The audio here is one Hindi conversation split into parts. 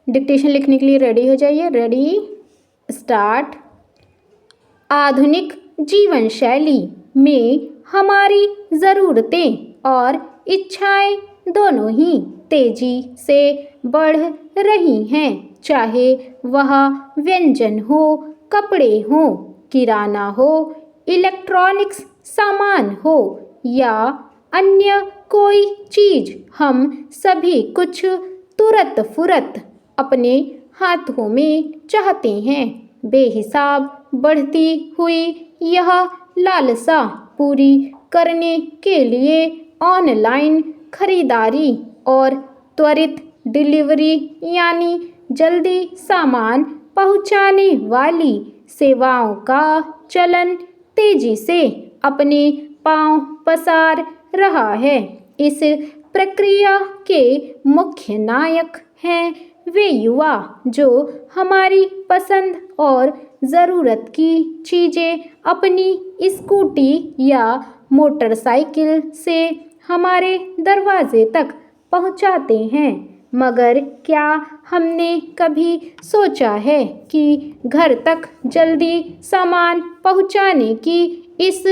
डिक्टेशन लिखने के लिए रेडी हो जाइए। Ready, start. आधुनिक जीवन शैली में हमारी ज़रूरतें और इच्छाएं दोनों ही तेजी से बढ़ रही हैं, चाहे वह व्यंजन हो, कपड़े हो, किराना हो, इलेक्ट्रॉनिक्स सामान हो या अन्य कोई चीज़। हम सभी कुछ तुरंत फुरत अपने हाथों में चाहते हैं। बेहिसाब बढ़ती हुई यह लालसा पूरी करने के लिए ऑनलाइन खरीदारी और त्वरित डिलीवरी यानी जल्दी सामान पहुंचाने वाली सेवाओं का चलन तेजी से अपने पांव पसार रहा है। इस प्रक्रिया के मुख्य नायक हैं वे युवा जो हमारी पसंद और ज़रूरत की चीज़ें अपनी स्कूटी या मोटरसाइकिल से हमारे दरवाजे तक पहुंचाते हैं। मगर क्या हमने कभी सोचा है कि घर तक जल्दी सामान पहुंचाने की इस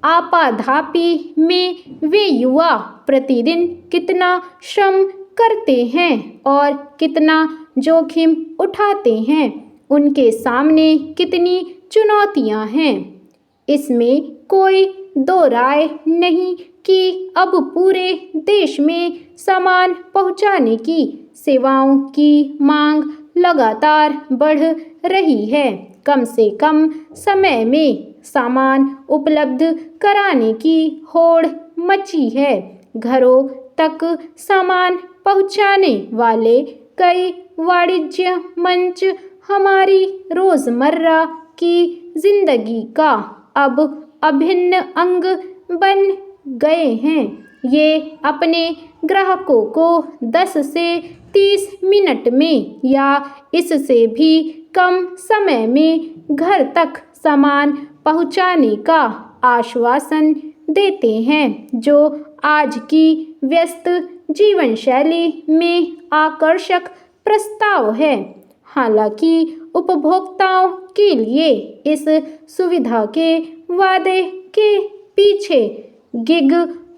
आपाधापी में वे युवा प्रतिदिन कितना श्रम करते हैं और कितना जोखिम उठाते हैं? उनके सामने कितनी चुनौतियां हैं? इसमें कोई दो राय नहीं कि अब पूरे देश में सामान पहुंचाने की सेवाओं की मांग लगातार बढ़ रही है। कम से कम समय में सामान उपलब्ध कराने की होड़ मची है। घरों तक सामान पहुंचाने वाले कई वाणिज्य मंच हमारी रोज़मर्रा की जिंदगी का अब अभिन्न अंग बन गए हैं। ये अपने ग्राहकों को 10 से 30 मिनट में या इससे भी कम समय में घर तक सामान पहुंचाने का आश्वासन देते हैं, जो आज की व्यस्त जीवन शैली में आकर्षक प्रस्ताव है। हालांकि उपभोक्ताओं के लिए इस सुविधा के वादे के पीछे गिग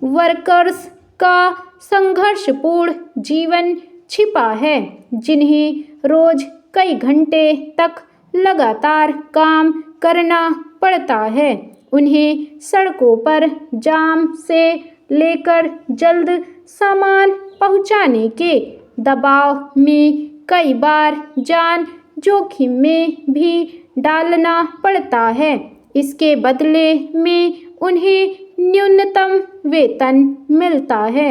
वर्कर्स का संघर्षपूर्ण जीवन छिपा है, जिन्हें रोज कई घंटे तक लगातार काम करना पड़ता है। उन्हें सड़कों पर जाम से लेकर जल्द सामान पहुंचाने के दबाव में कई बार जान जोखिम में भी डालना पड़ता है। इसके बदले में उन्हें न्यूनतम वेतन मिलता है,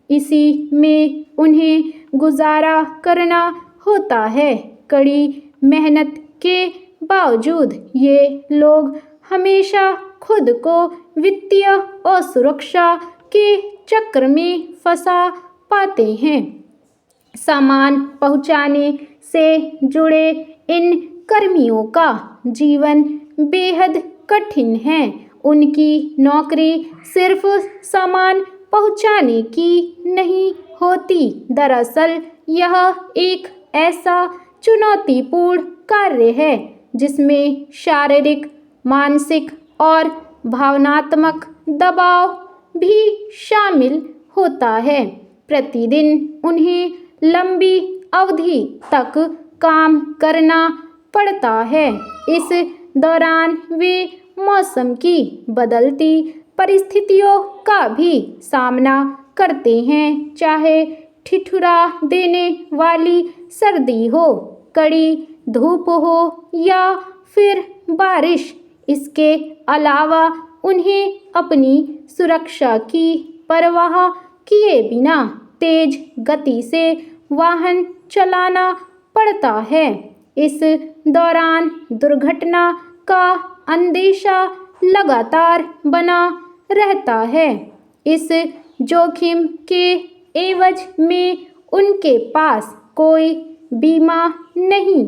इसी में उन्हें गुजारा करना होता है। कड़ी मेहनत के बावजूद ये लोग हमेशा खुद को वित्तीय असुरक्षा के चक्र में फंसा पाते हैं। सामान पहुंचाने से जुड़े इन कर्मियों का जीवन बेहद कठिन है। उनकी नौकरी सिर्फ सामान पहुंचाने की नहीं होती। दरअसल यह एक ऐसा चुनौतीपूर्ण कार्य है जिसमें शारीरिक, मानसिक और भावनात्मक दबाव भी शामिल होता है। प्रतिदिन उन्हें लंबी अवधि तक काम करना पड़ता है। इस दौरान वे मौसम की बदलती परिस्थितियों का भी सामना करते हैं, चाहे ठिठुरा देने वाली सर्दी हो, कड़ी धूप हो या फिर बारिश। इसके अलावा उन्हें अपनी सुरक्षा की परवाह किए बिना तेज गति से वाहन चलाना पड़ता है। इस दौरान दुर्घटना का अंदेशा लगातार बना रहता है। इस जोखिम के एवज में उनके पास कोई बीमा नहीं।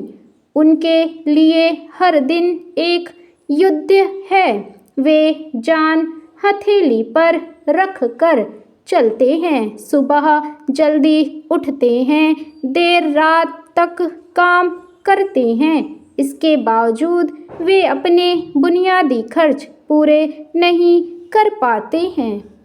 उनके लिए हर दिन एक युद्ध है। वे जान हथेली पर रख कर चलते हैं, सुबह जल्दी उठते हैं, देर रात तक काम करते हैं। इसके बावजूद वे अपने बुनियादी खर्च पूरे नहीं कर पाते हैं।